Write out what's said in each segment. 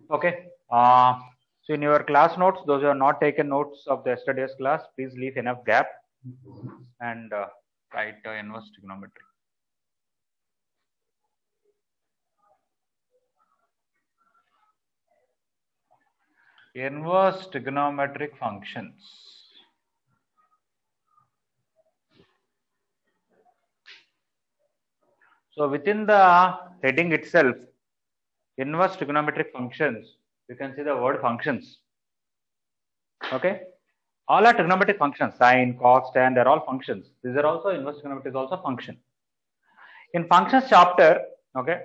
Okay. So in your class notes, those who have not taken notes of the yesterday's class, please leave enough gap and write inverse trigonometry. Inverse trigonometric functions. So within the heading itself, inverse trigonometric functions, you can see the word functions. Okay. All are trigonometric functions, sine, cos, tan, they're all functions. These are also inverse trigonometry is also function. In functions chapter, okay,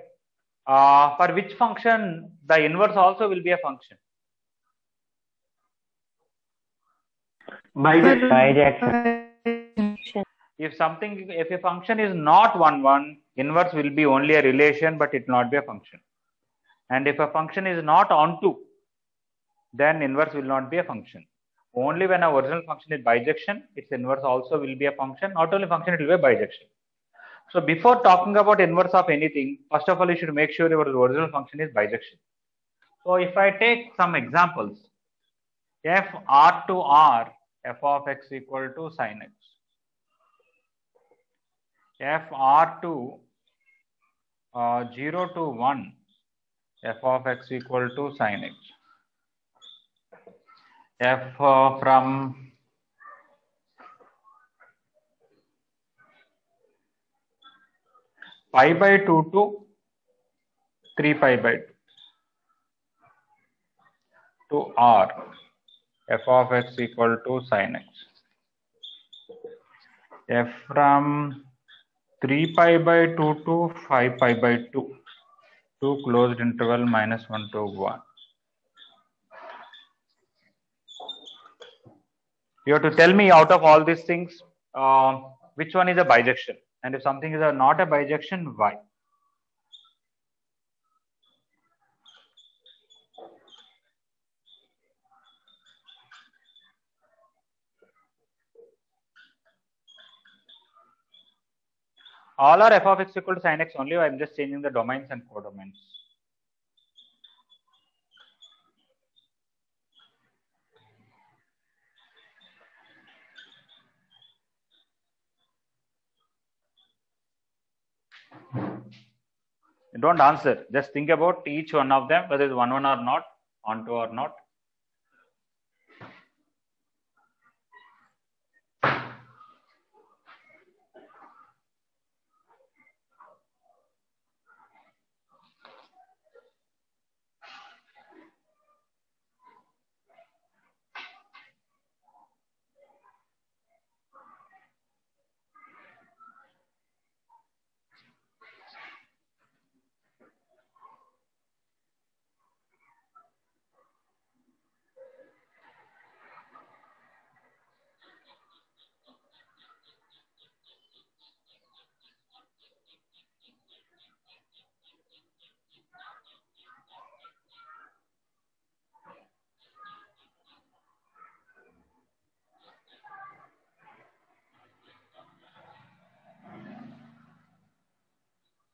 for which function the inverse also will be a function? Bijection. If a function is not 1, inverse will be only a relation, but it will not be a function. And if a function is not onto, then inverse will not be a function. Only when our original function is bijection, its inverse also will be a function. Not only function, it will be a bijection. So before talking about inverse of anything, first of all, you should make sure your original function is bijection. So if I take some examples, f r to r, f of x equal to sin x. F r to 0 to 1, f of x equal to sin x. F from pi by 2 to 3 pi by 2 to r, f of x equal to sin x. F from 3 pi by 2 to 5 pi by 2 to closed interval -1 to 1. You have to tell me out of all these things, which one is a bijection, and if something is not a bijection, why? All are f of x equal to sin x only. I'm just changing the domains and codomains. Don't answer. Just think about each one of them, whether it's 1 or not, onto or not.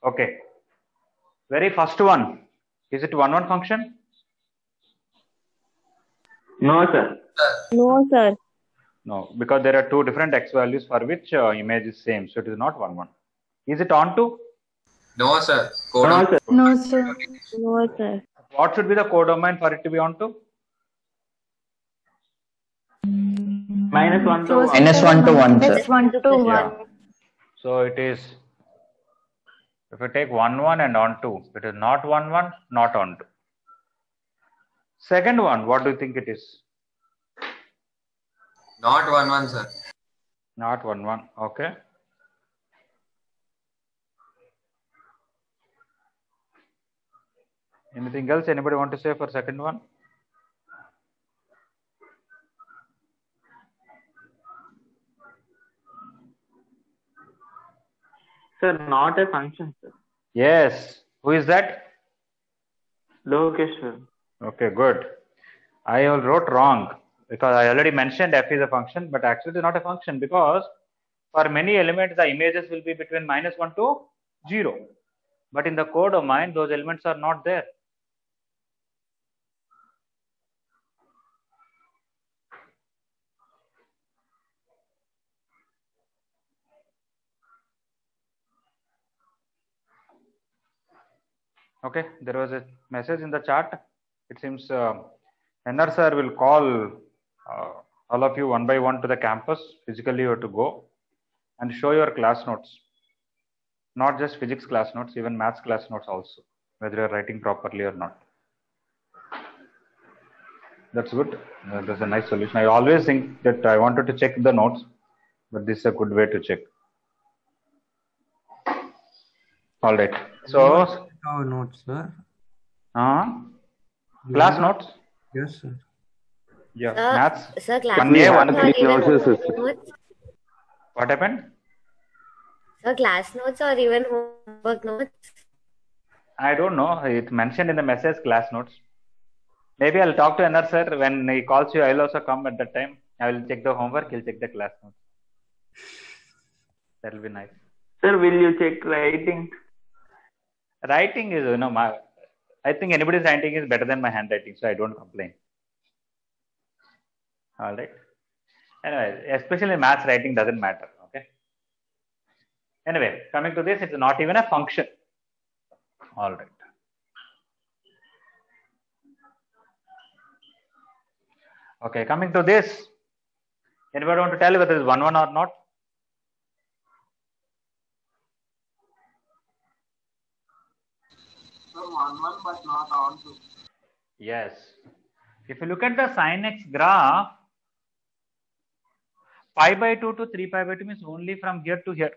Okay. Very first one. Is it 1 function? No, sir. No, sir. No, because there are two different x values for which image is same. So it is not 1. Is it onto? No, sir. No, sir. No, sir. No, sir. What should be the codomain for it to be onto? -1 to 1. -1 to 1, sir. -1 to 1. Yeah. So it is, if you take 1 and onto, it is not 1, not onto. Second one, what do you think it is? Not 1, sir. Not 1. Okay. Anything else anybody want to say for second one? Sir, not a function, sir. Yes. Who is that? Lokesh, sir. Okay, good. I wrote wrong because I already mentioned f is a function, but actually it is not a function because for many elements the images will be between -1 to 0. But in the codomain, those elements are not there. Okay, there was a message in the chat. It seems NR sir will call all of you one by one to the campus. Physically, you have to go and show your class notes. Not just physics class notes, even maths class notes also, whether you're writing properly or not. That's good. That's a nice solution. I always think that I wanted to check the notes, but this is a good way to check. All right. So, our notes, sir. class notes? Yes, sir. Yeah, maths. Sir, class 1A, notes 1B. or even Notes, sir. homework notes? What happened? Sir, class notes or even homework notes? I don't know. It mentioned in the message class notes. Maybe I'll talk to NR sir. When he calls you, I'll also come at that time. I will check the homework. He'll check the class notes. That will be nice. Sir, will you check writing? Writing is, I think anybody's writing is better than my handwriting, so I don't complain. All right. Anyway, especially maths writing doesn't matter. Okay. Anyway, coming to this, it's not even a function. All right. Okay, coming to this. Anybody want to tell whether it's 1, 1 or not? One but not on to. Yes. If you look at the sin x graph, pi by 2 to 3 pi by 2 means only from here to here.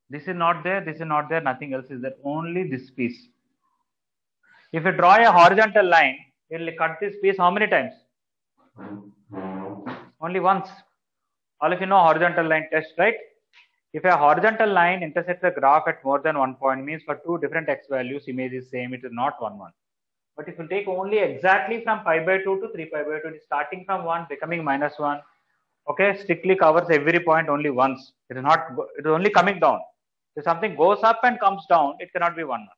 This is not there, this is not there, nothing else is there, only this piece. If you draw a horizontal line, it will cut this piece how many times? Only once. All of you know horizontal line test, right? If a horizontal line intersects a graph at more than one point, means for two different x values, image is same, it is not 1, 1. But if you take only exactly from pi by 2 to 3 pi by 2, it is starting from 1, becoming -1. Okay, strictly covers every point only once. It is not, it is only coming down. If something goes up and comes down, it cannot be 1, 1.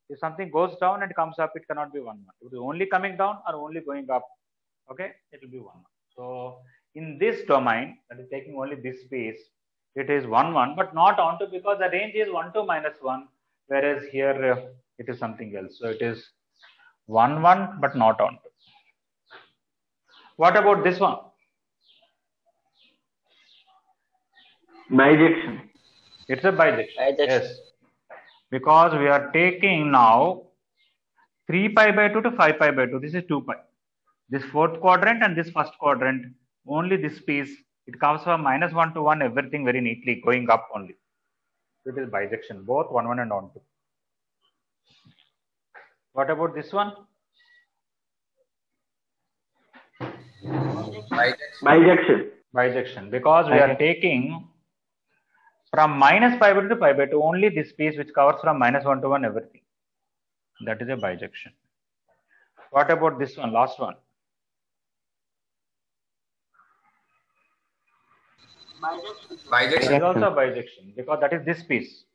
If something goes down and comes up, it cannot be 1, 1. It is only coming down or only going up. Okay, it will be 1, 1. So in this domain, that is taking only this space, it is 1, 1, but not onto, because the range is 1 to -1, whereas here it is something else. So it is 1, 1, but not onto. What about this one? Bijection. It's a bijection. Yes. Because we are taking now 3 pi by 2 to 5 pi by 2. This is 2 pi. This fourth quadrant and this first quadrant, only this piece, it comes from -1 to 1, everything very neatly going up only. So it is bijection, both 1, 1 and onto. What about this one? Bijection. Bijection, because we are taking from -pi by 2 to pi by 2, only this piece which covers from -1 to 1, everything. That is a bijection. What about this one, last one? It is also bijection, because that is this piece.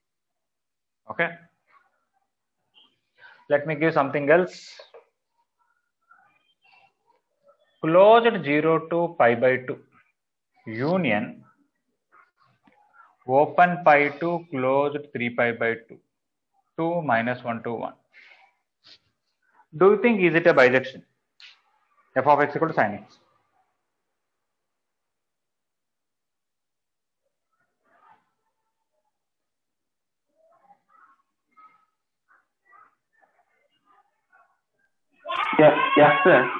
Okay. Let me give something else. Closed 0 to pi by 2 union open pi to closed 3 pi by 2 to -1 to 1. Do you think is it a bijection? F of x equal to sin x. Yes, sir.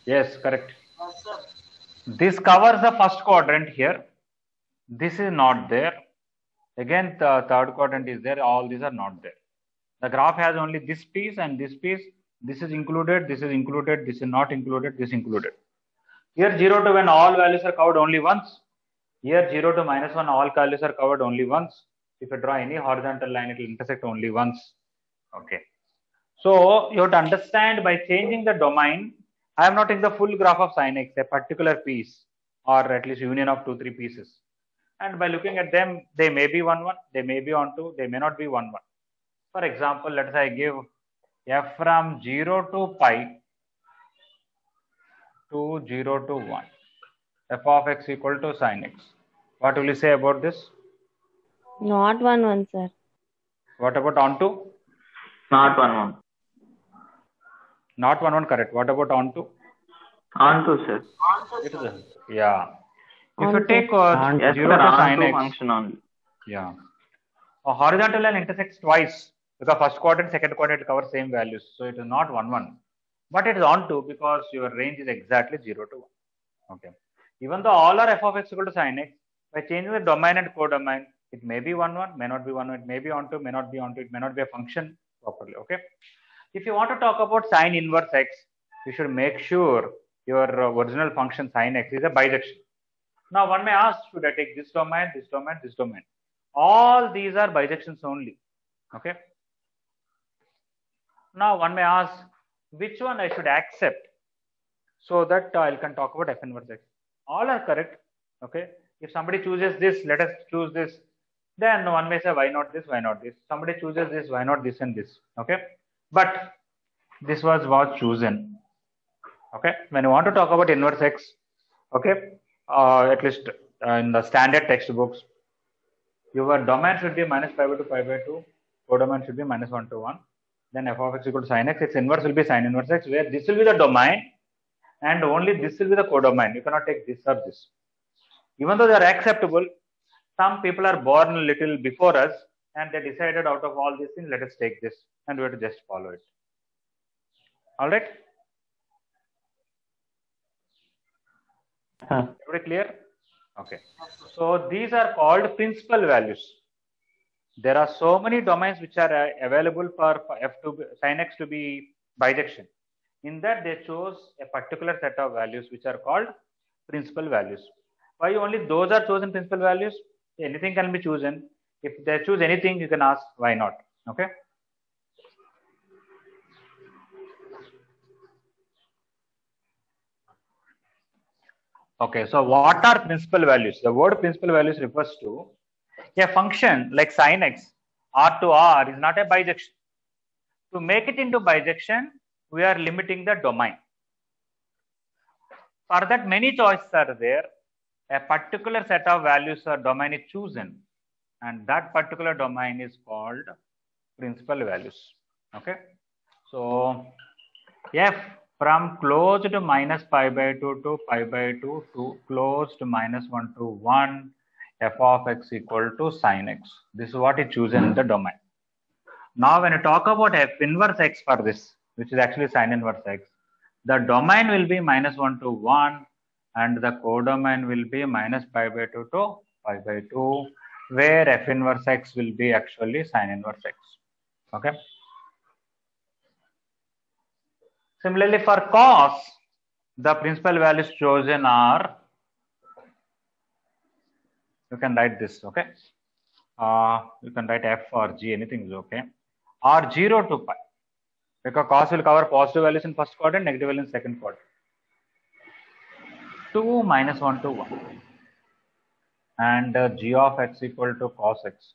Yes, correct. This covers the first quadrant here. This is not there. Again, the third quadrant is there. All these are not there. The graph has only this piece and this piece. This is included, this is included, this is not included, this is included. Here 0 to when all values are covered only once. Here 0 to -1, all values are covered only once. If you draw any horizontal line, it will intersect only once. Okay. So you have to understand, by changing the domain, I am not taking the full graph of sin x, a particular piece, or at least union of 2, 3 pieces. And by looking at them, they may be 1, 1, they may be onto, they may not be 1, 1. For example, let's say I give f from 0 to pi to 0 to 1. F of x equal to sin x. What will you say about this? Not 1, 1, sir. What about onto? Not 1 1. Not 1 1 correct. What about onto? Onto, sir. Onto, It is sir. yeah. If you Onto. take Yes, 0 sir. to sin Onto x, function only. yeah, a horizontal line intersects twice because first quadrant, second quadrant covers same values, so it is not 1 1, but it is onto because your range is exactly 0 to 1. Okay. Even though all are f of x equal to sin x, by changing the domain and codomain, it may be 1 1, may not be 1 1, it may be onto, may not be onto, it may not be a function properly. Okay. If you want to talk about sine inverse x, you should make sure your original function sine x is a bijection. Now one may ask, should I take this domain, this domain, this domain? All these are bijections only. Okay. Now one may ask, which one I should accept so that I can talk about f inverse x. All are correct. Okay. If somebody chooses this, let us choose this. Then one may say, why not this, why not this? Somebody chooses this, why not this and this? Okay. But this was chosen. Okay. When you want to talk about inverse x, okay, at least in the standard textbooks, your domain should be minus pi by 2, pi by 2. Codomain should be minus 1 to 1. Then f of x equal to sin x. Its inverse will be sin inverse x, where this will be the domain and only this will be the codomain. You cannot take this or this. Even though they are acceptable, some people are born a little before us and they decided out of all these things, let us take this and we have to just follow it. All right? Everybody clear? Okay. So these are called principal values. There are so many domains which are available for f to be, sin x to be bijection. In that they chose a particular set of values which are called principal values. Why only those are chosen principal values? Anything can be chosen. If they choose anything, you can ask why not. Okay. Okay, so what are principal values? The word principal values refers to a function like sin x, r to r is not a bijection. To make it into bijection, we are limiting the domain. For that, many choices are there. A particular set of values or domain is chosen, and that particular domain is called principal values. Okay, so f from closed to minus pi by 2 to pi by 2 to closed to minus 1 to 1, f of x equal to sin x. This is what is chosen in the domain. Now, when you talk about f inverse x for this, which is actually sin inverse x, the domain will be minus 1 to 1 and the codomain will be minus pi by 2 to pi by 2, where f inverse x will be actually sin inverse x. Okay. Similarly, for cos, the principal values chosen are, you can write this, okay? You can write f or g, anything is okay. Or 0 to pi, because cos will cover positive values in first quadrant, negative values in second quadrant. 2 minus 1 to 1. And g of x equal to cos x.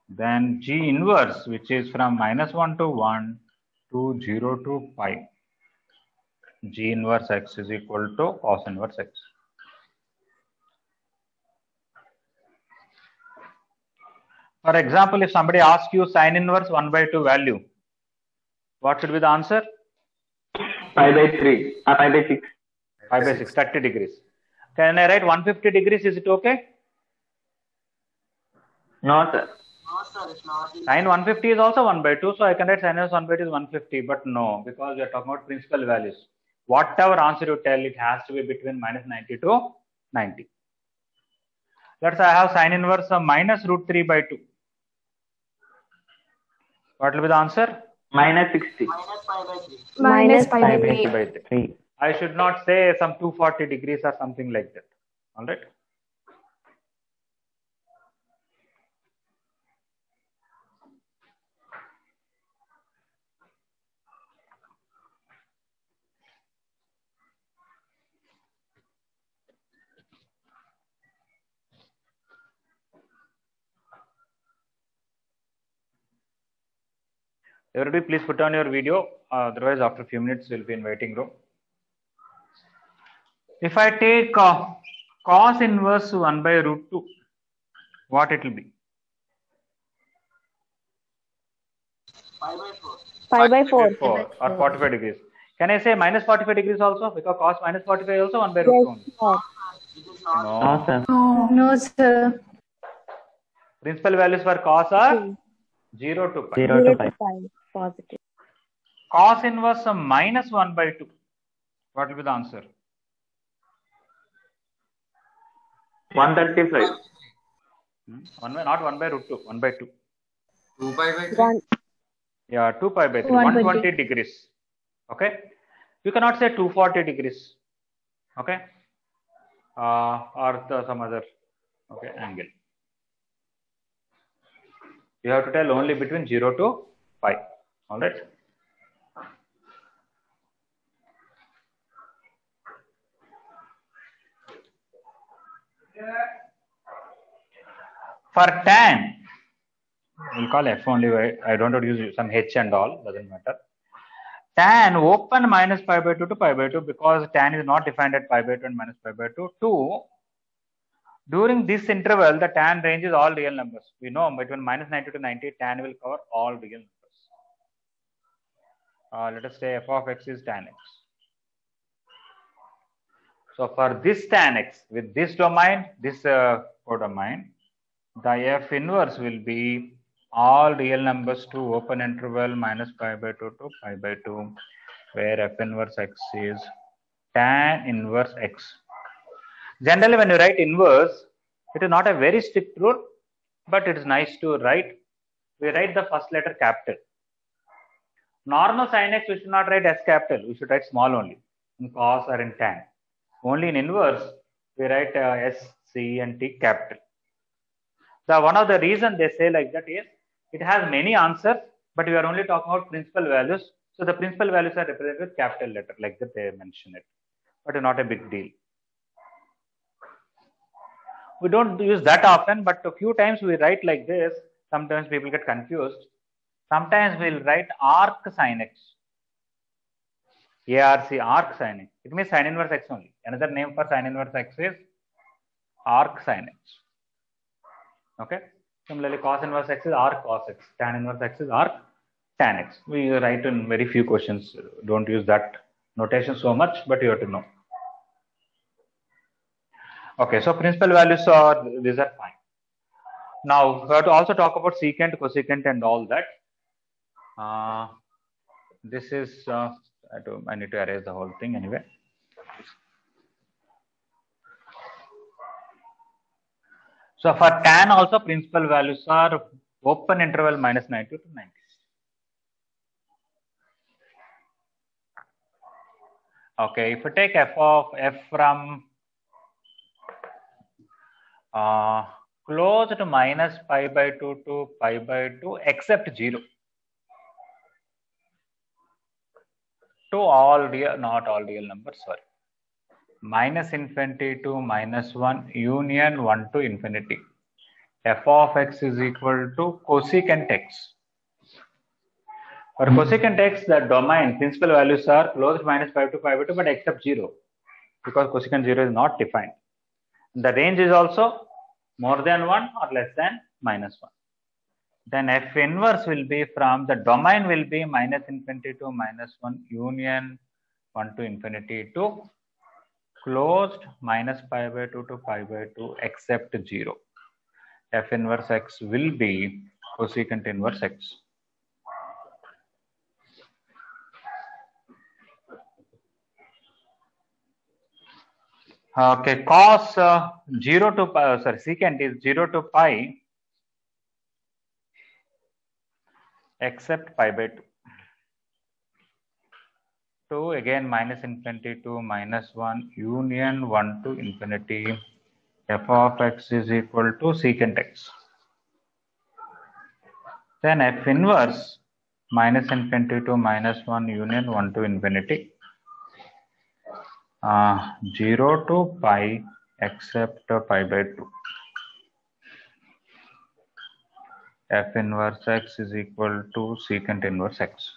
Then g inverse, which is from minus 1 to 1 to 0 to pi. G inverse x is equal to cos inverse x. For example, if somebody asks you sin inverse 1 by 2 value, what should be the answer? Pi by 3, pi by 6. Pi by 6, 30 degrees. Can I write 150 degrees? Is it okay? No, sir. No, sir, it's not. Sin 150 is also 1 by 2, so I can write sin inverse 1 by 2 is 150, but no, because we are talking about principal values. Whatever answer you tell, it has to be between minus 90 to 90. Let's say I have sin inverse of minus root 3 by 2. What will be the answer? Minus 60. Minus pi by 3. Minus pi by 3 3. by 3. I should not say some 240 degrees or something like that. All right. Everybody, please put on your video. Otherwise, after a few minutes, we'll be in waiting room. If I take cos inverse 1 by root 2, what it will be? Pi by 4. 4 or 45 degrees. Can I say minus 45 degrees also? Because cos minus 45 also 1 by root 2 Yes, only. sir. No, No. sir. No, sir. Principal values for cos are 0 to pi. 0 0 to to 5. pi. Positive. Cos inverse minus 1 by 2. What will be the answer? 135. Not 1 by root 2, 1 by 2. 2 pi by 3. 1. Yeah, 2 pi by 3, 120. 120 degrees. Okay. You cannot say 240 degrees. Okay. Or some other angle. You have to tell only between 0 to pi. All right. For tan, we'll call F only. I don't want to use some H and all, doesn't matter. Tan open minus pi by 2 to pi by 2, because tan is not defined at pi by 2 and minus pi by 2. 2, during this interval, the tan range is all real numbers. We know between minus 90 to 90, tan will cover all real numbers. Let us say f of x is tan x. So for this tan x, with this domain, this codomain, the f inverse will be all real numbers to open interval minus pi by 2 to pi by 2, where f inverse x is tan inverse x. Generally, when you write inverse, it is not a very strict rule, but it is nice to write. We write the first letter capital. Normal sin x, we should not write S capital. We should write small only in cos or in tan. Only in inverse, we write S, C, and T capital. One of the reasons they say like that is it has many answers, but we are only talking about principal values. So the principal values are represented with capital letter, like that they mention it, but not a big deal. We don't use that often, but a few times we write like this. Sometimes people get confused. Sometimes we'll write arc sin x. ARC, arc sin x. It means sin inverse x only. Another name for sin inverse x is arc sin x. Okay. Similarly, cos inverse x is arc cos x. Tan inverse x is arc tan x. We write in very few questions. Don't use that notation so much, but you have to know. Okay, so principal values are, these are fine. Now, we have to also talk about secant, cosecant, and all that. This is, I need to erase the whole thing anyway. So for tan also, principal values are open interval minus 90 to 90. Okay, if you take f from close to minus pi by 2 to pi by 2 except 0 to all real, not all real numbers, sorry. Minus infinity to minus 1 union 1 to infinity. F of x is equal to cosecant x. For cosecant x, the domain principal values are close to minus 5 to pi by 2, but except 0, because cosecant 0 is not defined. The range is also more than 1 or less than minus 1. Then f inverse will be from the domain will be minus infinity to minus 1 union 1 to infinity to closed minus pi by 2 to pi by 2 except 0. F inverse x will be cosecant inverse x. Okay, cos 0 to pi, secant is 0 to pi except pi by 2. 2 again minus infinity to minus 1 union 1 to infinity. F of x is equal to secant x. Then f inverse minus infinity to minus 1 union 1 to infinity. 0 to pi except pi by 2. F inverse x is equal to secant inverse x.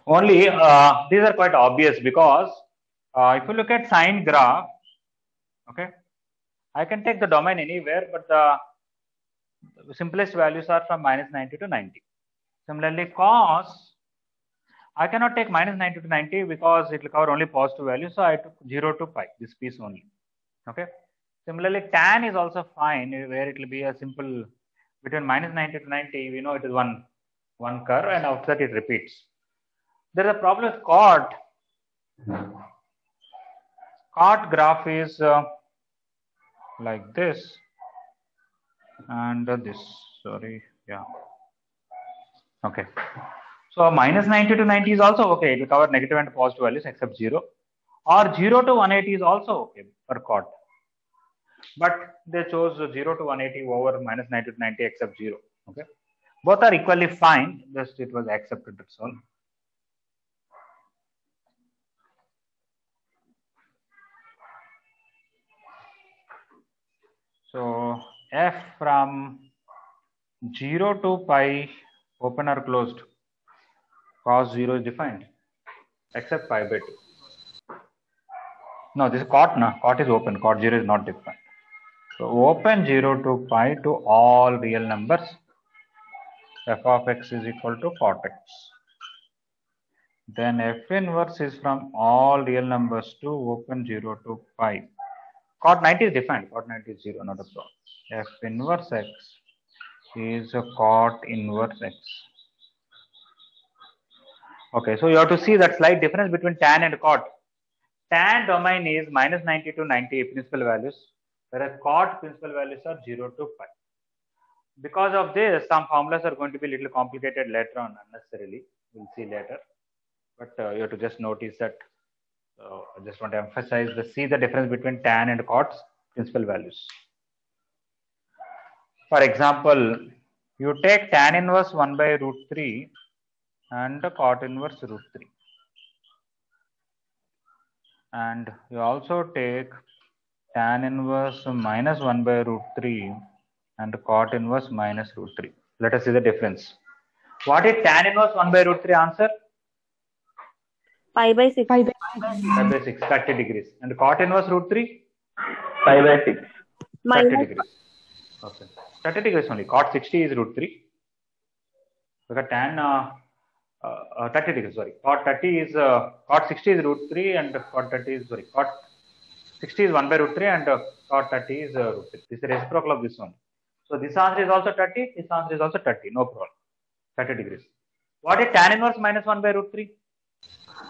Only these are quite obvious, because if you look at sine graph, Okay, I can take the domain anywhere, but the simplest values are from minus 90 to 90. Similarly, cos, I cannot take minus 90 to 90 because it will cover only positive values. So I took 0 to pi, this piece only. Okay. Similarly, tan is also fine, where it will be a simple between minus 90 to 90. We know it is one curve, and after that it repeats. There is a problem with cot. Cot graph is like this, and this. Sorry, yeah. Okay. So minus 90 to 90 is also okay. It will cover negative and positive values except 0. Or 0 to 180 is also okay for cot. But they chose 0 to 180 over minus 90 to 90 except 0. Okay. Both are equally fine. Just it was accepted, that's all. So f from 0 to pi, open or closed, cos 0 is defined except pi by 2. No, this is cot, no? Cot is open, cot 0 is not defined. So open 0 to pi to all real numbers, f of x is equal to cot x. Then f inverse is from all real numbers to open 0 to pi. Cot 90 is defined, cot 90 is 0, not a problem. F inverse x is a cot inverse x. Okay, so you have to see that slight difference between tan and cot. Tan domain is minus 90 to 90 principal values, whereas cot principal values are 0 to pi. Because of this, some formulas are going to be a little complicated later on unnecessarily. We'll see later. But you have to just notice that. I just want to emphasize see the difference between tan and cot's principal values. For example, you take tan inverse 1 by root 3 and cot inverse root 3. And you also take tan inverse minus 1 by root 3 and cot inverse minus root 3. Let us see the difference. What is tan inverse 1 by root 3 answer? Pi by 6. Pi by 6, 30 degrees. And cot inverse root 3? Pi by 6. 30 degrees. Okay. 30 degrees only. Cot 60 is root 3. Because tan 30 degrees, sorry. Cot 30 is cot 60 is root 3 and cot 30 is cot 60 is 1 by root 3 and cot 30 is root 3. This is reciprocal of this one. So this answer is also 30, this answer is also 30, no problem. 30 degrees. What is tan inverse minus 1 by root 3?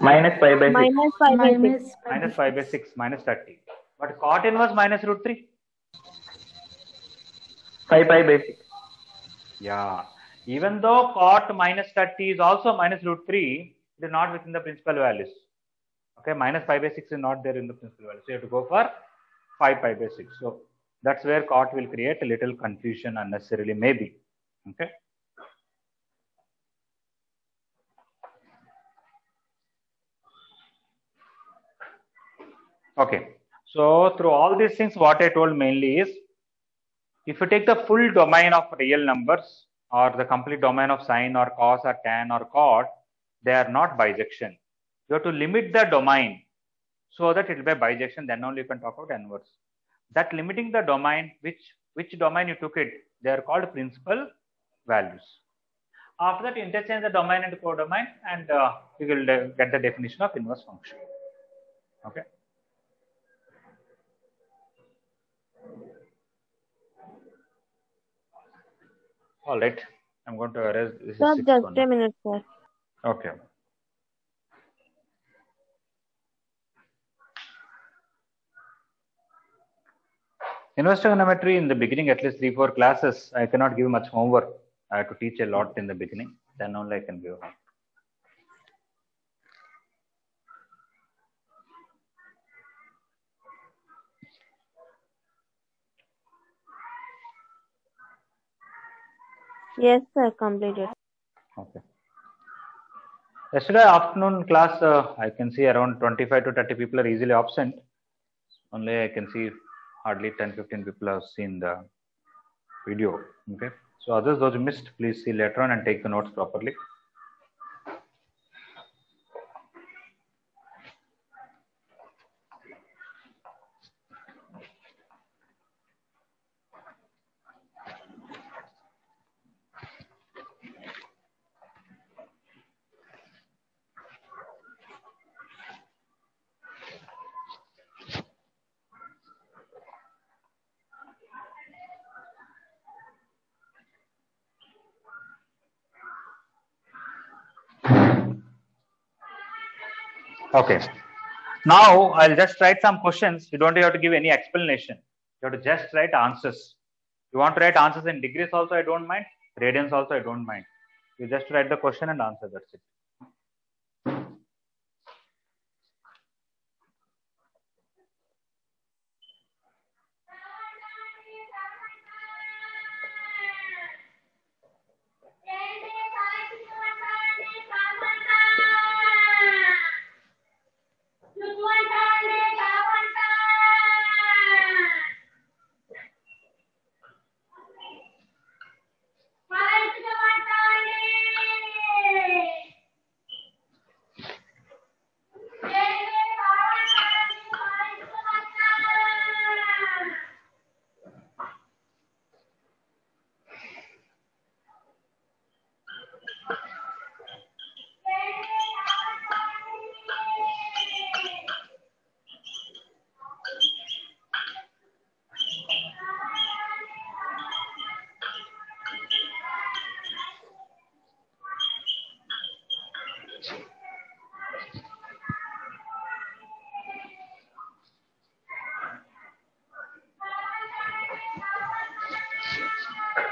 Minus pi by 6. Minus pi by 6. Minus pi by 6, minus 30. But cot inverse minus root 3? 5 pi by 6. Yeah. Even though cot minus 30 is also minus root 3, it is not within the principal values. Okay, minus pi by 6 is not there in the principal values. So you have to go for 5 pi by 6. So that's where cot will create a little confusion unnecessarily, maybe. Okay. Okay. So through all these things, what I told mainly is, if you take the full domain of real numbers or the complete domain of sine or cos or tan or cot, they are not bijection. You have to limit the domain so that it will be a bijection, then only you can talk about inverse. That limiting the domain, which domain you took it, they are called principal values. After that, you interchange the domain and codomain, and you will get the definition of inverse function. Okay. All right. I'm going to erase this. Sir, is just a minute, sir. Okay. Inverse trigonometry in the beginning, at least 3-4 classes, I cannot give much homework. I have to teach a lot in the beginning. Then only I can give homework. Yes, sir, completed. Okay. Yesterday afternoon class, I can see around 25 to 30 people are easily absent. Only I can see hardly 10-15 people have seen the video. Okay. So others, those who missed, please see later on and take the notes properly. Okay. Now I'll just write some questions. You don't have to give any explanation. You have to just write answers. You want to write answers in degrees also, I don't mind. Radians also, I don't mind. You just write the question and answer. That's it.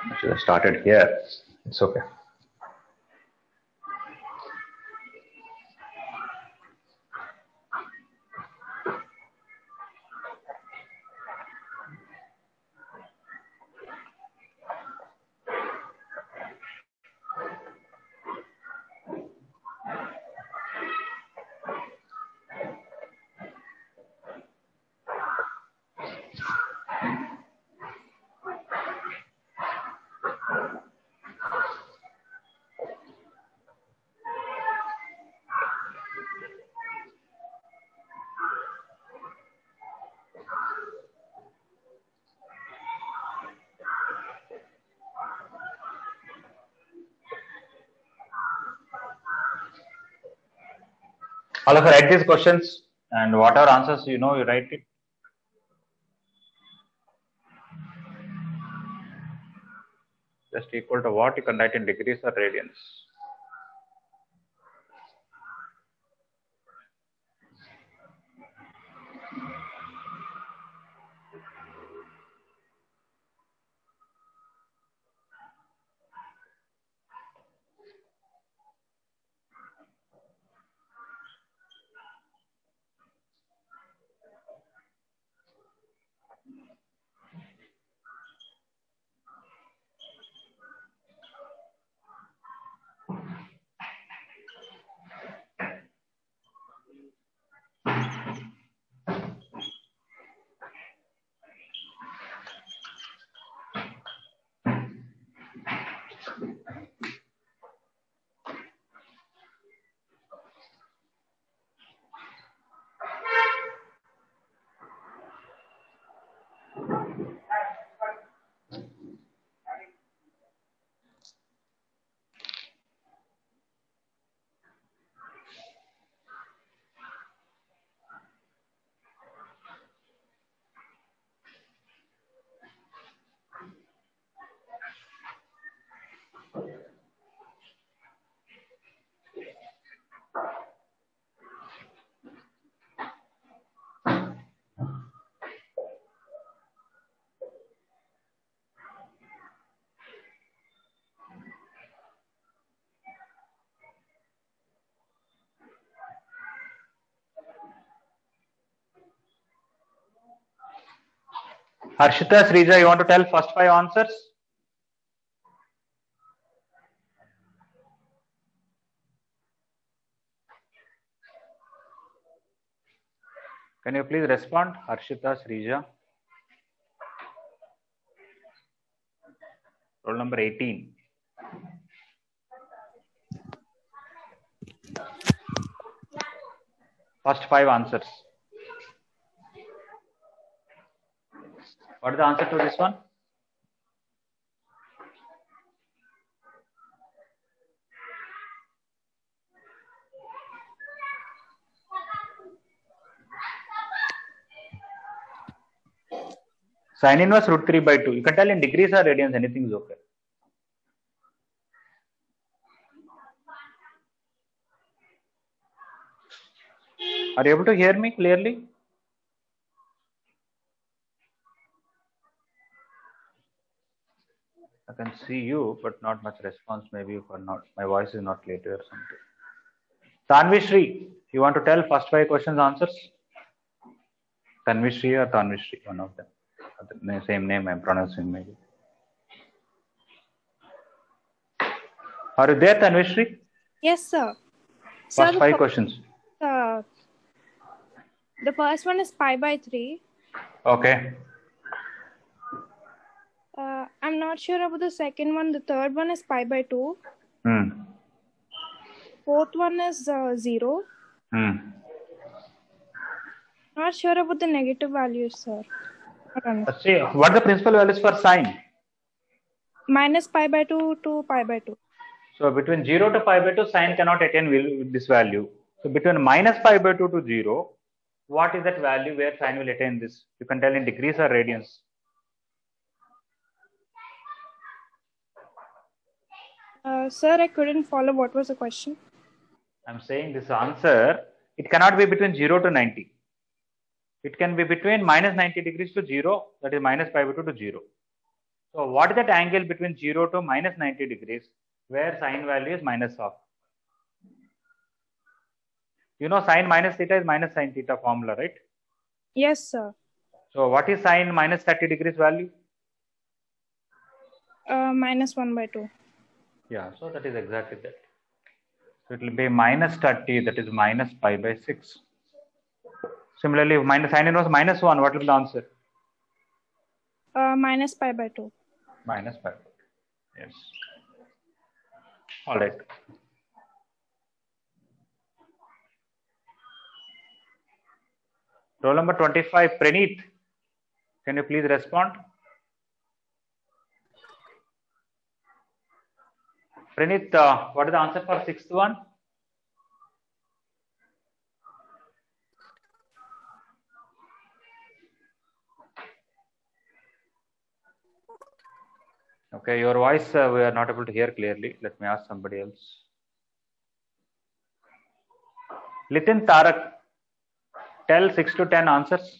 I should have started here. It's okay. All of you write these questions and whatever answers you know, you write it. Just equal to what you can write in degrees or radians. Harshita, Srija, you want to tell first 5 answers? Can you please respond? Harshita, Srija. Roll number 18. First 5 answers. What is the answer to this one? Sin inverse root 3 by 2. You can tell in degrees or radians, anything is okay. Are you able to hear me clearly? I can see you, but not much response. Maybe for not my voice is not clear or something. Tanvishri, you want to tell first 5 questions answers? Tanvishri or Tanvishri, one of them. Same name I'm pronouncing maybe. Are you there, Tanvishri? Yes, sir. First Sir, 5 questions. the first one is pi by 3. Okay. I'm not sure about the second one. The third one is pi by 2. Fourth one is 0. Not sure about the negative values, sir. Let's see, what are the principal values for sine? Minus pi by 2 to pi by 2. So between 0 to pi by 2, sine cannot attain this value. So between minus pi by 2 to 0, what is that value where sine will attain this? You can tell in degrees or radians. Sir, I couldn't follow. What was the question? I'm saying this answer, it cannot be between 0 to 90. It can be between minus 90 degrees to 0, that is minus pi by 2 to 0. So what is that angle between 0 to minus 90 degrees where sine value is minus of? You know sine minus theta is minus sine theta formula, right? Yes, sir. So what is sine minus 30 degrees value? Minus 1 by 2. Yeah, so that is exactly that. So it will be minus 30, that is minus pi by 6. Similarly, if minus sine inverse minus 1, what will be the answer? Minus pi by 2. Minus pi by 2. Yes. All right. Roll number 25, Praneeth. Can you please respond? Praneeth, what is the answer for 6th one? Okay, your voice we are not able to hear clearly. Let me ask somebody else. Litin Tarak, tell 6 to 10 answers.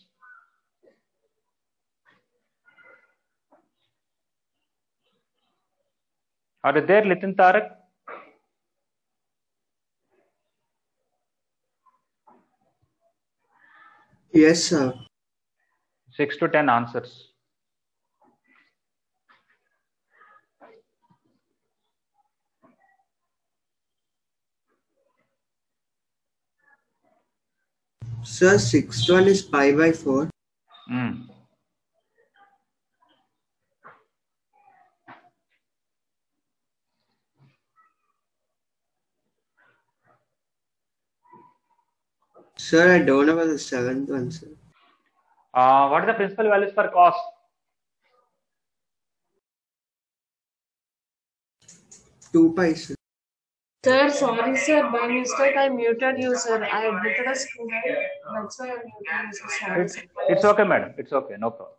Are you there, Litin Tarak? Yes, sir. 6 to 10 answers. Sir, sixth one is pi by 4. Sir, I don't know about the seventh one, sir. What is the principal values for cos? Two pi, sir. Sir, sorry, sir. By mistake, I muted you, sir. I admitted a student. That's why I muted you, sir. Sorry, sir. It's okay, madam. It's okay. No problem.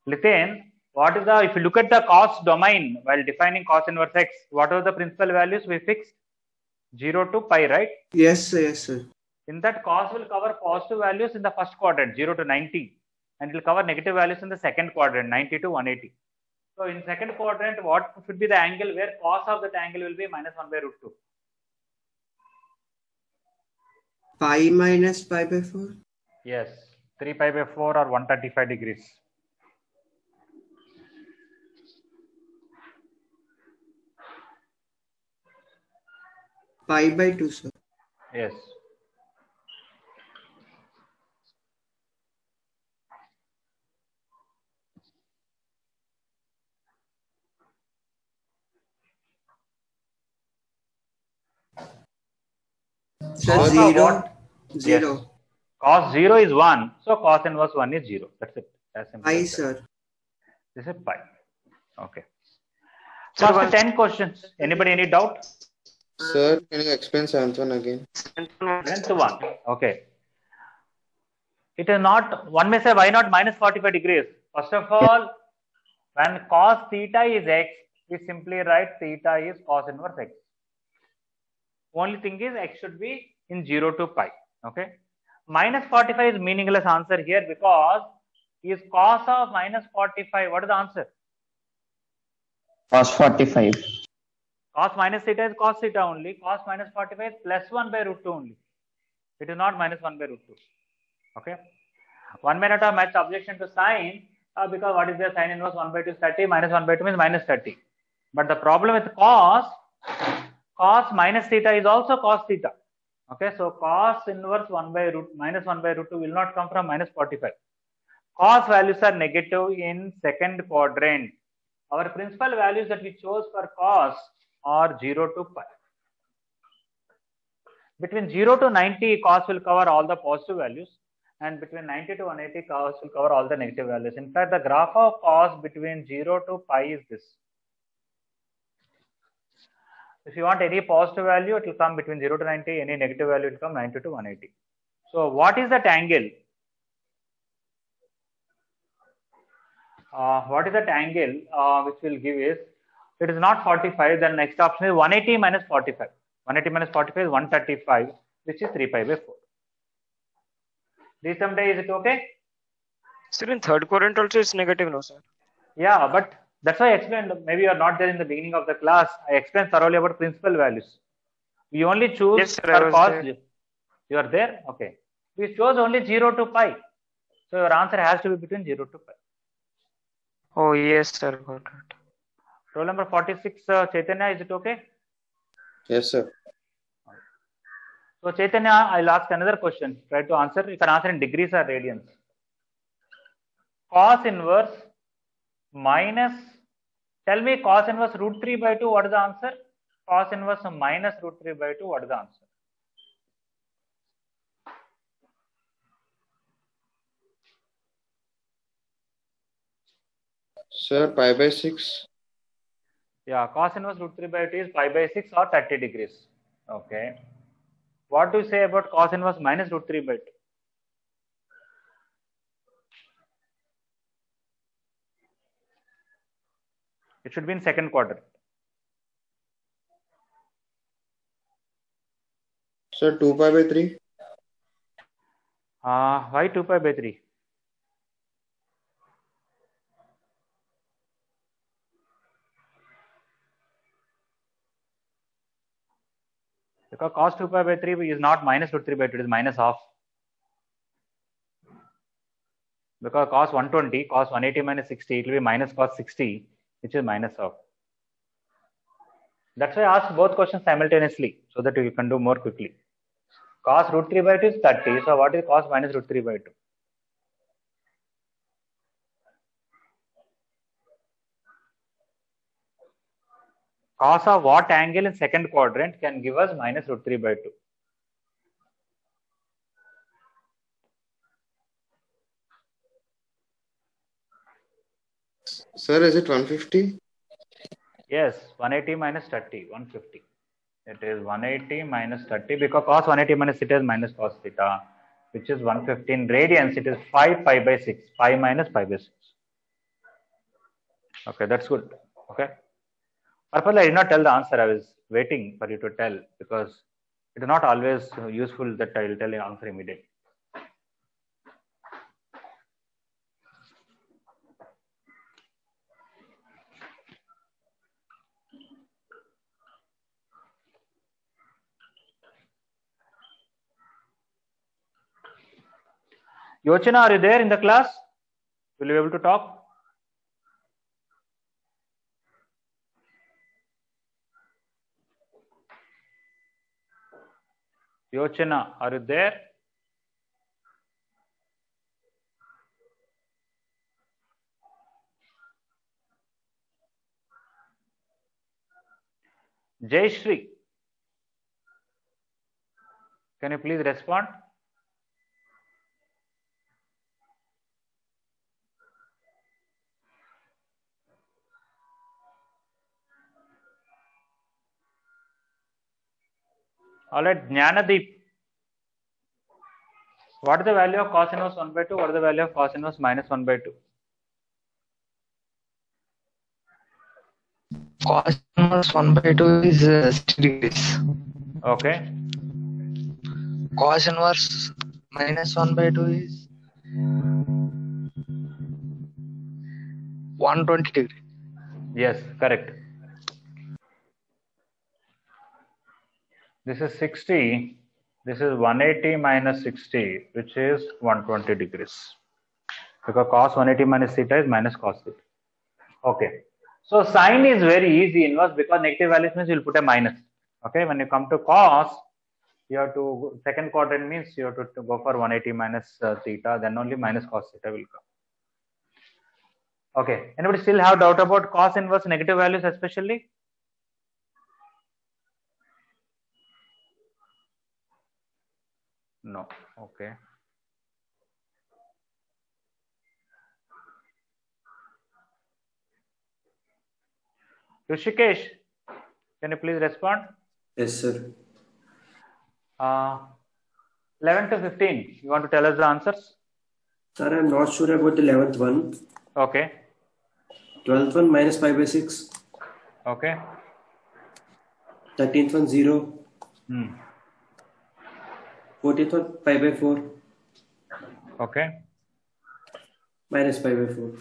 Litin, what is the, if you look at the cos domain while defining cos inverse x, what are the principal values we fixed? 0 to pi, right? Yes, sir. Yes, sir. In that, cos will cover positive values in the first quadrant, 0 to 90, and it will cover negative values in the second quadrant, 90 to 180. So in second quadrant, what should be the angle where cos of that angle will be minus 1 by root 2? Pi minus pi by 4? Yes, 3 pi by 4 or 135 degrees. Pi by 2, sir. Yes. Sir, Cos of 0. what? 0. Yes. Cos 0 is 1, so cos inverse 1 is 0. That's it. As simple Pi, as that. sir. This is pi. Okay. First 10 questions. Anybody any doubt? Sir, can you explain seventh one again? Seventh one. Okay. It is not, one may say, why not minus 45 degrees? First of all, when cos theta is x, we simply write theta is cos inverse x. Only thing is x should be in 0 to pi. Okay. Minus 45 is meaningless answer here because is cos of minus 45. What is the answer? Cos 45. Cos minus theta is cos theta only. Cos minus 45 is plus 1 by root 2 only. It is not minus 1 by root 2. Okay. One may not have much objection to sine because what is the sine inverse 1 by 2 is 30, minus 1 by 2 means minus 30. But the problem with cos minus theta is also cos theta. Okay, so cos inverse 1 by root minus 1 by root 2 will not come from minus 45. Cos values are negative in second quadrant. Our principal values that we chose for cos are 0 to pi. Between 0 to 90, cos will cover all the positive values, and between 90 to 180, cos will cover all the negative values. In fact, the graph of cos between 0 to pi is this. If you want any positive value, it will come between 0 to 90. Any negative value, it will come 90 to 180. So, what is that angle? What is that angle which will give is, it is not 45, then next option is 180 minus 45. 180 minus 45 is 135, which is 3 pi by 4. This someday, is it okay? Still in third quadrant also it's negative, no sir? Yeah, but that's why I explained, maybe you are not there in the beginning of the class. I explained thoroughly about principal values. We only choose Yes, sir, for cos. You are there? Okay. We chose only 0 to pi. So your answer has to be between 0 to pi. Oh yes sir, got it. Roll number 46, Chaitanya, is it okay? Yes, sir. So Chaitanya, I'll ask another question. Try to answer. You can answer in degrees or radians. Cos inverse minus, tell me cos inverse root 3 by 2, what is the answer? Cos inverse minus root 3 by 2, what is the answer? Sir, pi by 6. Yeah, cos inverse root 3 by 2 is pi by 6 or 30 degrees. Okay. What do you say about cos inverse minus root 3 by 2? It should be in second quadrant. Sir, 2 pi by 3. Why 2 pi by 3? Because cos 2 pi by 3 is not minus root 3 by 2, it is minus half. Because cos 120, cos 180 minus 60, it will be minus cos 60, which is minus half. That's why I asked both questions simultaneously, so that you can do more quickly. Cos root 3 by 2 is 30, so what is cos minus root 3 by 2? Cos of what angle in second quadrant can give us minus root 3 by 2? Sir, is it 150? Yes, 180 minus 30, 150. It is 180 minus 30 because cos 180 minus theta is minus cos theta, which is 115 radians. It is 5 pi by 6, 5 minus pi by 6. Okay, that's good. Okay. Purposely, I did not tell the answer. I was waiting for you to tell because it is not always useful that I will tell the answer immediately. Yochana, are you there in the class? Will you be able to talk? Yochana, are you there? Jay Shri, can you please respond? All right, Jnanadeep. What is the value of cos inverse 1 by 2? What is the value of cos inverse minus 1 by 2? Cos inverse 1 by 2 is 60 degrees. Okay. Cos inverse minus 1 by 2 is 120 degree. Yes, correct. This is 60. This is 180 minus 60, which is 120 degrees. Because cos 180 minus theta is minus cos theta. Okay. So sine is very easy inverse because negative values means you'll put a minus. Okay. When you come to cos, you have to, second quadrant means you have to go for 180 minus theta, then only minus cos theta will come. Okay. Anybody still have doubt about cos inverse negative values especially? No. Okay. Rishikesh, can you please respond? Yes, sir. 11 to 15. You want to tell us the answers? Sir, I'm not sure about the 11th one. Okay. 12th one minus pi by 6. Okay. 13th one 0. 14th one pi by 4. Okay. Minus pi by 4.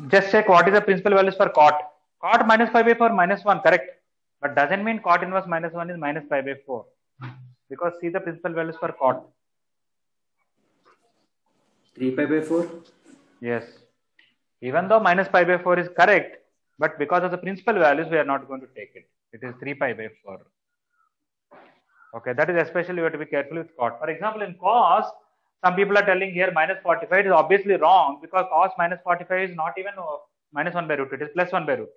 Just check what is the principal values for cot. Cot minus pi by 4 minus 1, correct. But doesn't mean cot inverse minus 1 is minus pi by 4. Because see the principal values for cot. 3 pi by 4. Yes. Even though minus pi by 4 is correct, but because of the principal values, we are not going to take it. It is 3 pi by 4. Okay, that is especially you have to be careful with cot. For example, in cos, some people are telling here minus 45. It is obviously wrong because cos minus 45 is not even minus 1 by root. It is plus 1 by root.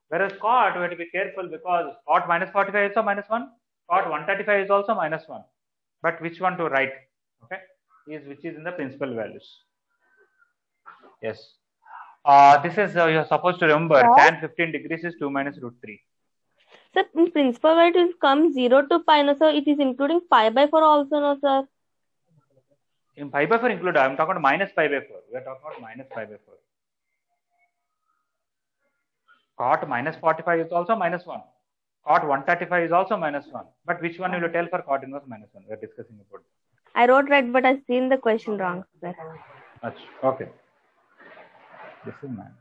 Whereas cot, we have to be careful because cot minus 45 is also minus 1. Cot 135 is also minus 1. But which one to write? Okay, is which is in the principal values. Yes. This is you are supposed to remember tan 15 degrees is 2 minus root 3. Sir, in principal value it comes 0 to pi, no, sir. It is including pi by 4 also, no, sir. In pi by 4 included, I am talking about minus pi by 4. We are talking about minus pi by 4. Cot minus 45 is also minus 1. Cot 135 is also minus 1. But which one will you tell for cot inverse minus 1? We are discussing about this. I wrote right, but I seen the question wrong, sir. Okay. This is minus.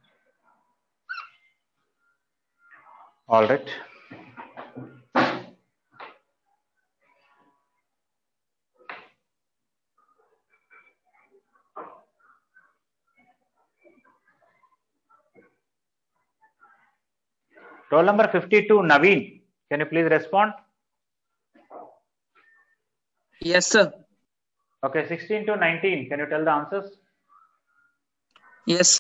All right. Roll number 52, Naveen. Can you please respond? Yes, sir. Okay, 16 to 19. Can you tell the answers? Yes.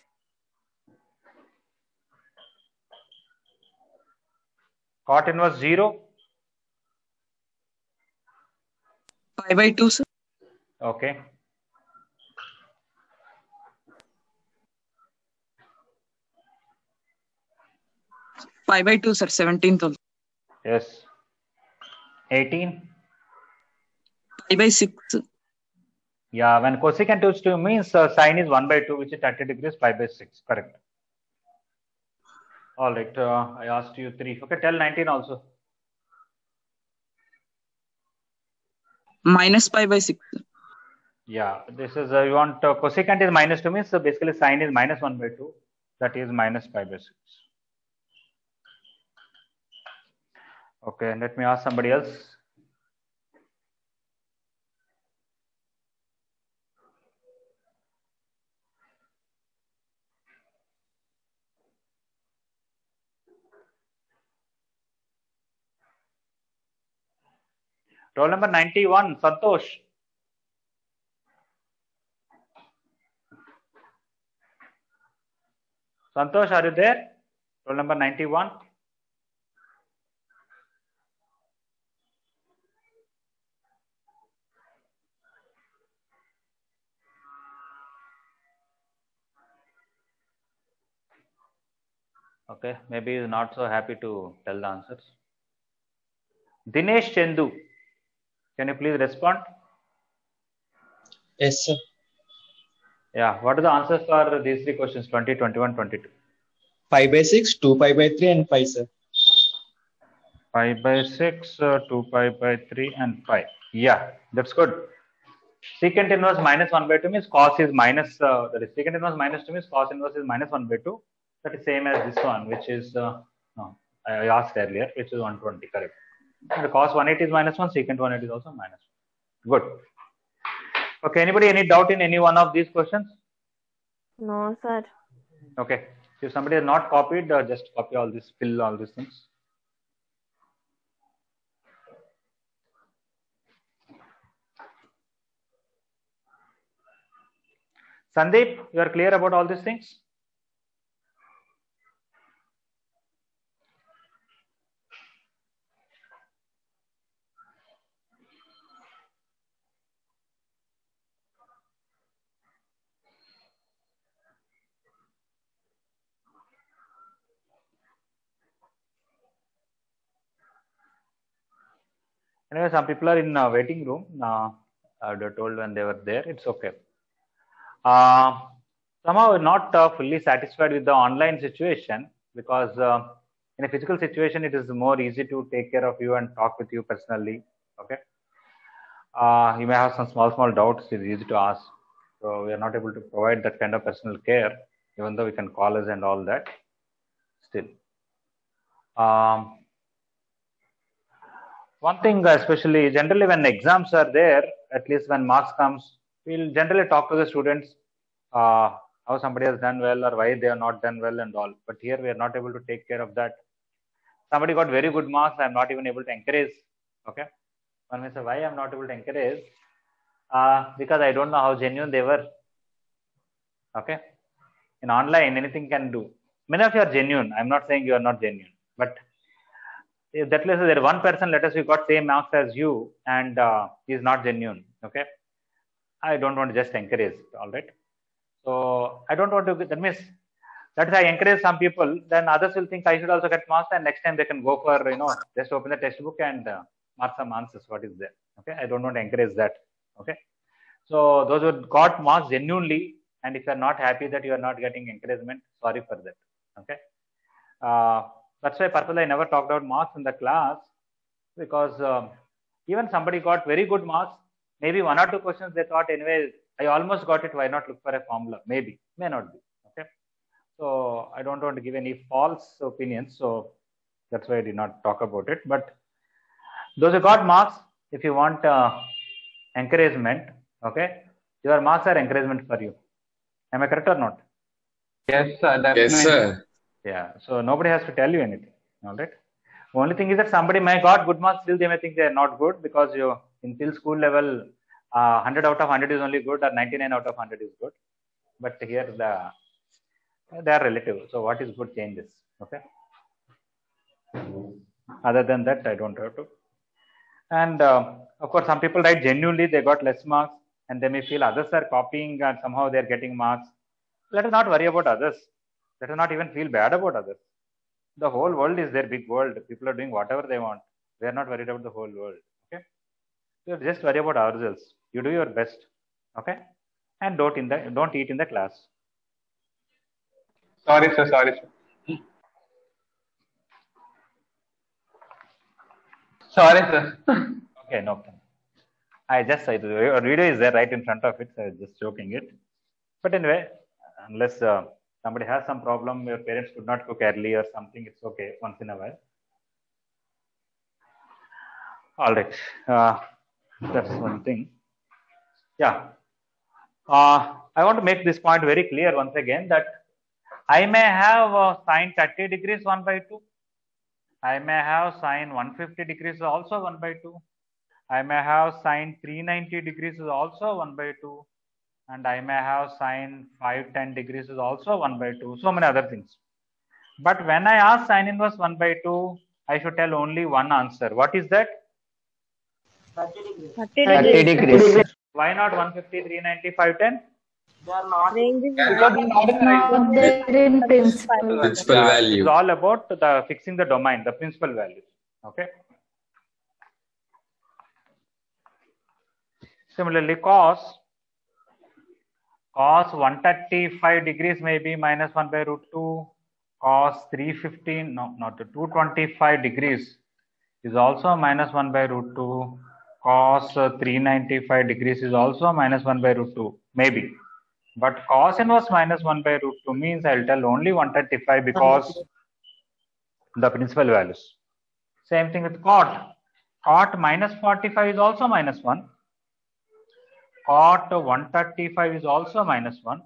Cot inverse 0. Pi by 2, sir. Okay. Pi by 2, sir. 17th also. Yes. 18. Pi by 6. Yeah, when cosecant is 2 means sine is 1 by 2, which is 30 degrees, pi by 6. Correct. All right. I asked you 3. Okay, tell 19 also. Minus pi by 6. Yeah, this is, you want cosecant is minus 2 means basically sine is minus 1 by 2. That is minus pi by 6. Okay, let me ask somebody else. Roll number 91, Santosh. Santosh, are you there? Roll number 91. Okay, maybe he's not so happy to tell the answers. Dinesh Chendu, can you please respond? Yes, sir. Yeah, what are the answers for these three questions, 20, 21, 22? Pi by 6, 2 pi by 3 and pi, sir. pi by 6, 2 pi by 3, and pi. Yeah, that's good. Secant inverse minus 1 by 2 means cos is minus, that is secant inverse minus 2 means cos inverse is minus 1 by 2. That is same as this one, which is, no, I asked earlier, which is 120, correct. And cos 180 is minus 1, secant 180 is also minus 1. Good. Okay, anybody, any doubt in any one of these questions? No, sir. Okay. If somebody has not copied, just copy all this, fill all these things. Sandeep, you are clear about all these things? Anyway, some people are in waiting room. They were told when they were there. It's okay. Somehow not fully satisfied with the online situation, because in a physical situation it is more easy to take care of you and talk with you personally. Okay. You may have some small doubts. It's easy to ask. So we are not able to provide that kind of personal care, even though we can call us and all that. Still. One thing, especially generally when exams are there, at least when marks comes, we'll generally talk to the students how somebody has done well or why they have not done well and all. But here we are not able to take care of that. Somebody got very good marks, I'm not even able to encourage. Okay. One may say, why I'm not able to encourage? Because I don't know how genuine they were. Okay. In online, anything can do. Many of you are genuine. I'm not saying you are not genuine, but if that let's say there one person, let us say, got same marks as you and he is not genuine. Okay. I don't want to just encourage. All right. So I don't want to, that means that if I encourage some people, then others will think I should also get marks, and next time they can go for, just open the textbook and mark some answers, what is there. Okay. I don't want to encourage that. Okay. So those who got marks genuinely, and if you are not happy that you are not getting encouragement, sorry for that. Okay. That's why purposely I never talked about marks in the class, because even somebody got very good marks, maybe one or two questions they thought, anyway, I almost got it, why not look for a formula? Maybe, may not be. Okay. So I don't want to give any false opinions. So that's why I did not talk about it. But those who got marks, if you want encouragement, okay, your marks are encouragement for you. Am I correct or not? Yes, sir. Definitely. Yes, sir. Yeah. So nobody has to tell you anything. All right. Only thing is that somebody may got good marks, still they may think they are not good, because you in till school level, 100 out of 100 is only good, or 99 out of 100 is good. But here they are relative. So what is good changes. Okay. Other than that, I don't have to. And of course, some people write genuinely, they got less marks, and they may feel others are copying and somehow they are getting marks. Let us not worry about others. Let us not even feel bad about others. The whole world is their big world. People are doing whatever they want. They are not worried about the whole world. Okay. So just worry about ourselves. You do your best. Okay. And don't eat in the class. Sorry, sir. Sorry, sir. Sorry, sir. Okay, no problem. Your video is there right in front of it. So I was just joking it. But anyway, unless somebody has some problem, your parents could not cook early or something, it's okay once in a while. All right. That's one thing. Yeah. I want to make this point very clear once again, that I may have sine 30 degrees 1 by 2. I may have sine 150 degrees also 1 by 2. I may have sine 390 degrees is also 1 by 2. And I may have sine 510 degrees is also 1 by 2. So many other things. But when I ask sine inverse 1 by 2, I should tell only one answer. What is that? 30 degrees. Why not 150, 390, 510? Principal value. It's all about the fixing the domain, the principal value. Okay. Similarly, cos 135 degrees may be minus 1 by root 2. Cos 315, no, not 225 degrees is also minus 1 by root 2. Cos 395 degrees is also minus 1 by root 2. Maybe. But cos inverse minus 1 by root 2 means I'll tell only 135 because the principal values. Same thing with cot. Cot minus 45 is also minus 1. Cot 135 is also minus 1.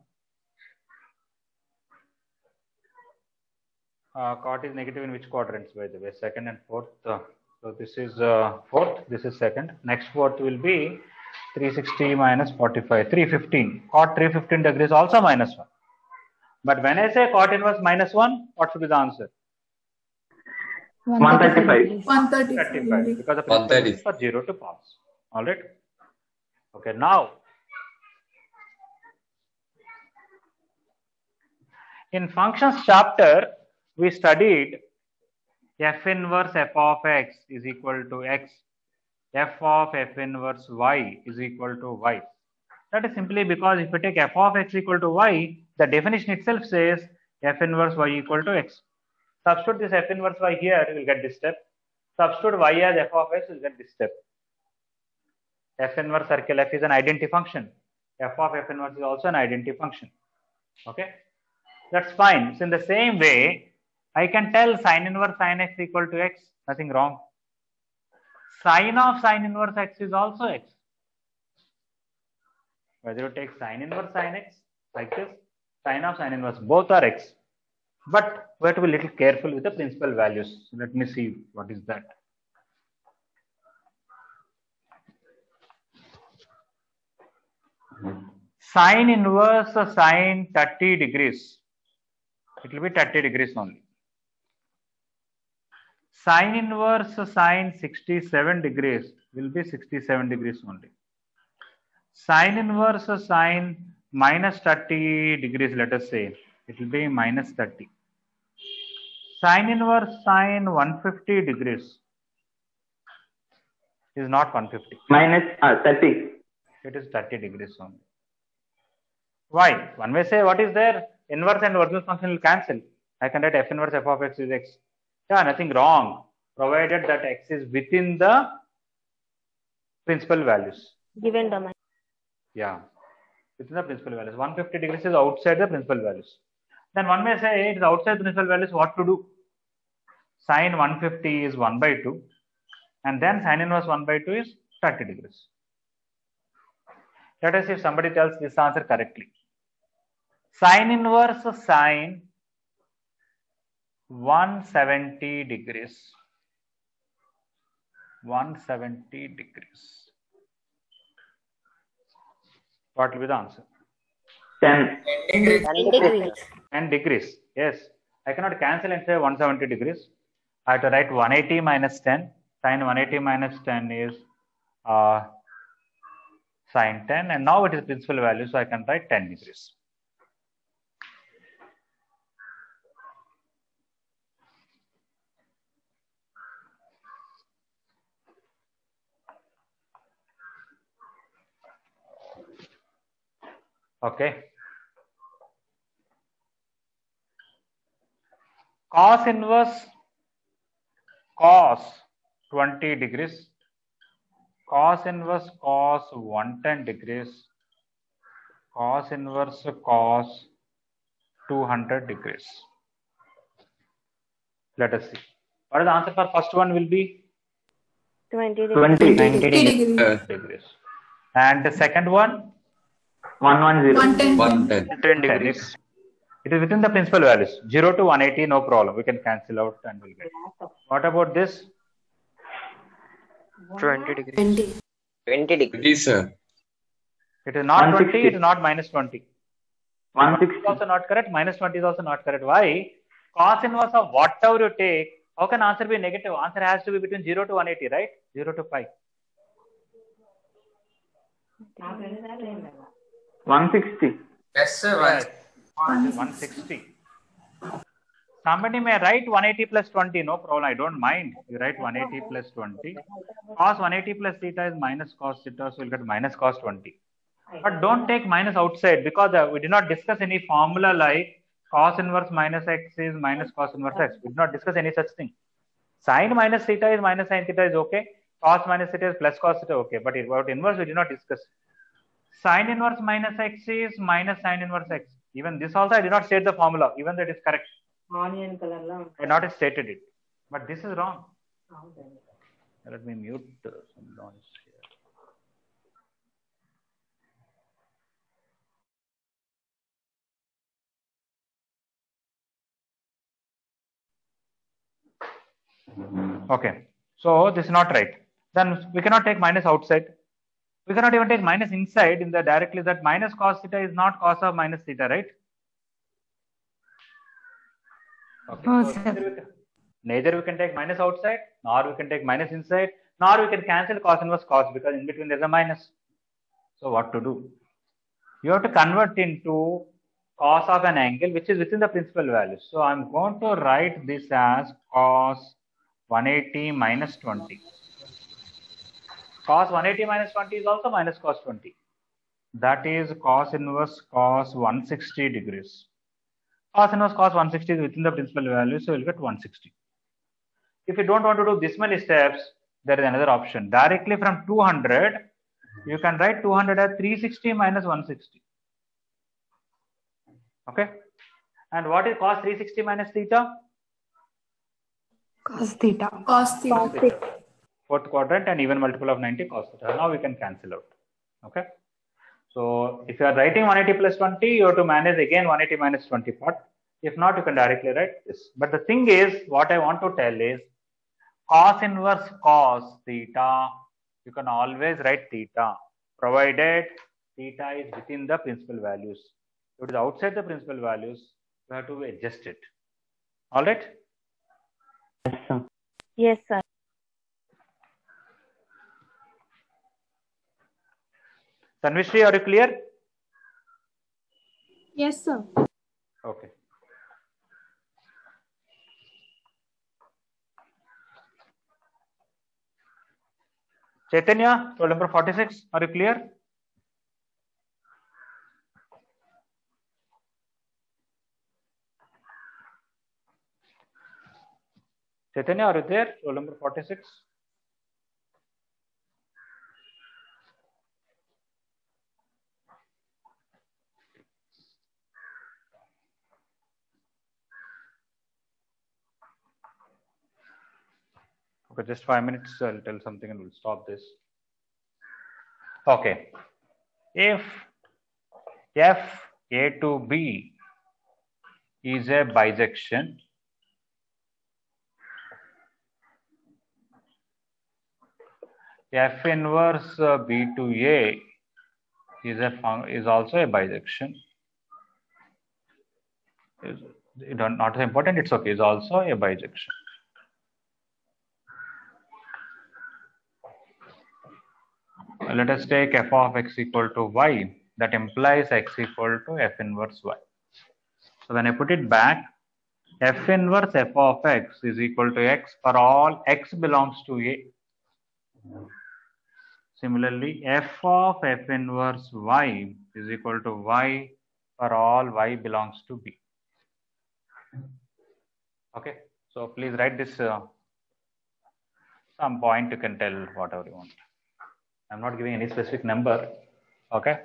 Cot is negative in which quadrants, by the way? Second and fourth. So this is fourth, this is second. Next fourth will be 360 minus 45, 315. Cot 315 degrees also minus 1. But when I say cot inverse minus 1, what should be the answer? 135. 135. Because the principle is for 0 to pass. All right. Okay, now in functions chapter, we studied f inverse f of x is equal to x, f of f inverse y is equal to y. That is simply because if you take f of x equal to y, the definition itself says f inverse y equal to x. Substitute this f inverse y here, you will get this step. Substitute y as f of x, you will get this step. F inverse circle f is an identity function. F of f inverse is also an identity function. Okay, that's fine. So in the same way, I can tell sin inverse sin x equal to x. Nothing wrong. Sin of sin inverse x is also x. Whether you take sin inverse sin x like this, sin of sin inverse, both are x. But we have to be a little careful with the principal values. So let me see what is that. Sin inverse sin 30 degrees. It will be 30 degrees only. Sin inverse sin 67 degrees will be 67 degrees only. Sin inverse sin minus 30 degrees, let us say, it will be minus 30. Sin inverse sin 150 degrees is not 150. Minus 30. It is 30 degrees only. Why? One may say, what is there? Inverse and original function will cancel. I can write f inverse f of x is x. Yeah, nothing wrong, provided that x is within the principal values. Given domain. Yeah, within the principal values. 150 degrees is outside the principal values. Then one may say it is outside the principal values. What to do? Sin 150 is 1 by 2. And then sin inverse 1 by 2 is 30 degrees. Let us see if somebody tells this answer correctly. Sin inverse sin 170 degrees. 170 degrees. What will be the answer? 10. 10 degrees. 10 degrees. Yes. I cannot cancel and say 170 degrees. I have to write 180 minus 10. Sin 180 minus 10 is sin 10. And now it is principal value. So I can write 10 degrees. Okay. Cos inverse cos 20 degrees. Cos inverse cos 110 degrees. Cos inverse cos 200 degrees. Let us see. What is the answer for first one will be? 20 20. Degrees. And the second one? 110. 10 degrees. It is within the principal values. 0 to 180, no problem. We can cancel out and we'll get. What about this? 20 degrees. 20 degrees. Sir. It is not 160. 20, it is not minus 20. 160. It is also not correct. Minus 20 is also not correct. Why? Cos inverse of whatever you take, how can answer be negative? Answer has to be between 0 to 180, right? 0 to pi. 160. Yes, sir. Yes. 160. Somebody may write 180 plus 20, no problem. I don't mind. You write 180 plus 20. Cos 180 plus theta is minus cos theta, so you'll get minus cos 20. But don't take minus outside because we did not discuss any formula like cos inverse minus x is minus cos inverse x. We did not discuss any such thing. Sine minus theta is minus sine theta is okay. Cos minus theta is plus cos theta, okay. But about inverse, we did not discuss. Sine inverse minus x is minus sine inverse x. Even this also, I did not state the formula, even that is correct. Onion color la. I not stated it. But this is wrong. Let me mute some noise here. Okay, so this is not right. Then we cannot take minus outside. We cannot even take minus inside in the directly that minus cos theta is not cos of minus theta, right? Okay. Oh, So neither we can take minus outside, nor we can take minus inside, nor we can cancel cos inverse cos because in between there's a minus. So what to do? You have to convert into cos of an angle which is within the principal value. So I'm going to write this as cos 180 minus 20. Cos 180 minus 20 is also minus cos 20. That is cos inverse cos 160 degrees. Cos inverse cos 160 is within the principal value, so you'll get 160. If you don't want to do this many steps, there is another option. Directly from 200, you can write 200 as 360 minus 160. Okay. And what is cos 360 minus theta? Cos theta. Cos theta. Fourth quadrant and even multiple of 90 cos theta. Now we can cancel out. Okay. So if you are writing 180 plus 20, you have to manage again 180 minus 20 part. If not, you can directly write this. But the thing is, what I want to tell is cos inverse cos theta, you can always write theta, provided theta is within the principal values. If it is outside the principal values, you have to adjust it. All right? Yes, sir. Yes, sir. Tanvishri, are you clear? Yes, sir. Okay. Chaitanya, roll number 46, are you clear? Chaitanya, are you there? Roll number 46. Okay, just 5 minutes, I'll tell something and we'll stop this. Okay. If F A to B is a bisection, F inverse B to A is also a bisection. Is not important, it's okay, is also a bisection. Let us take f of x equal to y. That implies x equal to f inverse y. So when I put it back, f inverse f of x is equal to x for all x belongs to A. Similarly, f of f inverse y is equal to y for all y belongs to B. Okay, so please write this some point, you can tell whatever you want. I'm not giving any specific number. Okay,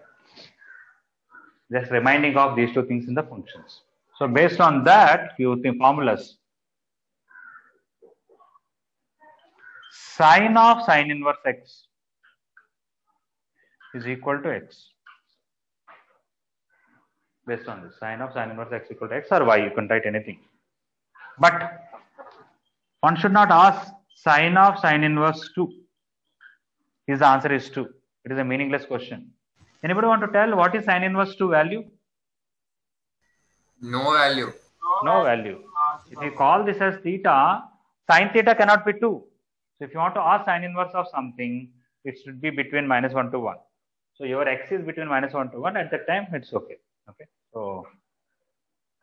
just reminding of these two things in the functions. So based on that, you think formulas. Sine of sine inverse x is equal to x. Based on this, sine of sine inverse x equal to x or y, you can write anything. But one should not ask sine of sine inverse 2. His answer is 2. It is a meaningless question. Anybody want to tell what is sine inverse 2 value? No value. No value. If you call this as theta, sine theta cannot be 2. So if you want to ask sine inverse of something, it should be between -1 to 1. So your x is between -1 to 1. At that time, it's okay. Okay. So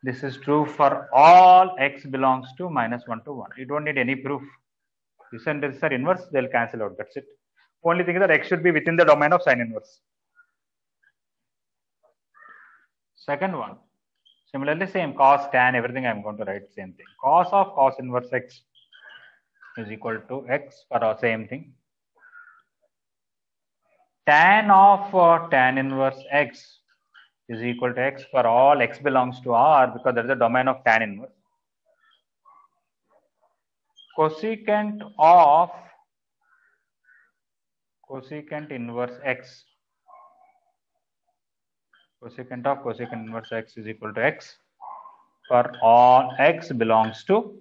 this is true for all x belongs to -1 to 1. You don't need any proof. You send this are inverse, they'll cancel out. That's it. Only thing is that x should be within the domain of sine inverse. Second one, similarly same cos, tan, everything I'm going to write same thing. Cos of cos inverse x is equal to x for our same thing. Tan of tan inverse x is equal to x for all x belongs to R, because there is a domain of tan inverse. Cosecant inverse x. Cosecant of cosecant inverse x is equal to x for all x belongs to.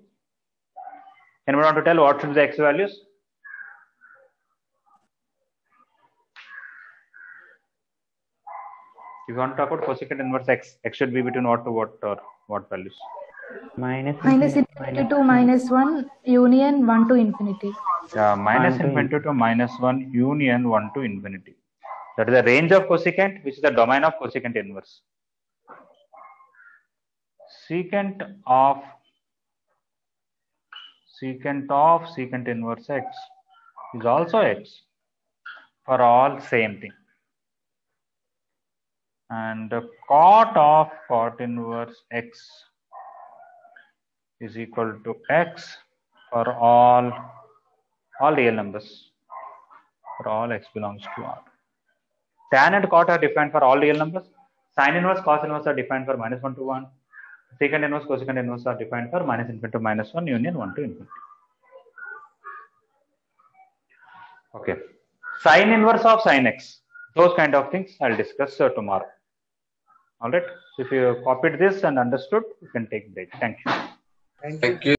Anyone want to tell what should be the x values? If you want to talk about cosecant inverse x, x should be between what to what, or what values? Minus infinity to minus 1 union 1 to infinity. Yeah, minus 1 to infinity to minus 1 union 1 to infinity. That is the range of cosecant, which is the domain of cosecant inverse. Secant of secant inverse x is also x for all same thing. And the cot of cot inverse x is equal to x for all real numbers, for all x belongs to R. Tan and cot are defined for all real numbers. Sin inverse, cos inverse are defined for minus 1 to 1. Secant inverse, cosecant inverse are defined for minus infinity to minus 1 union 1 to infinity. Okay. Sin inverse of sin x. Those kind of things I'll discuss tomorrow. All right. So if you copied this and understood, you can take break. Thank you. Thank you.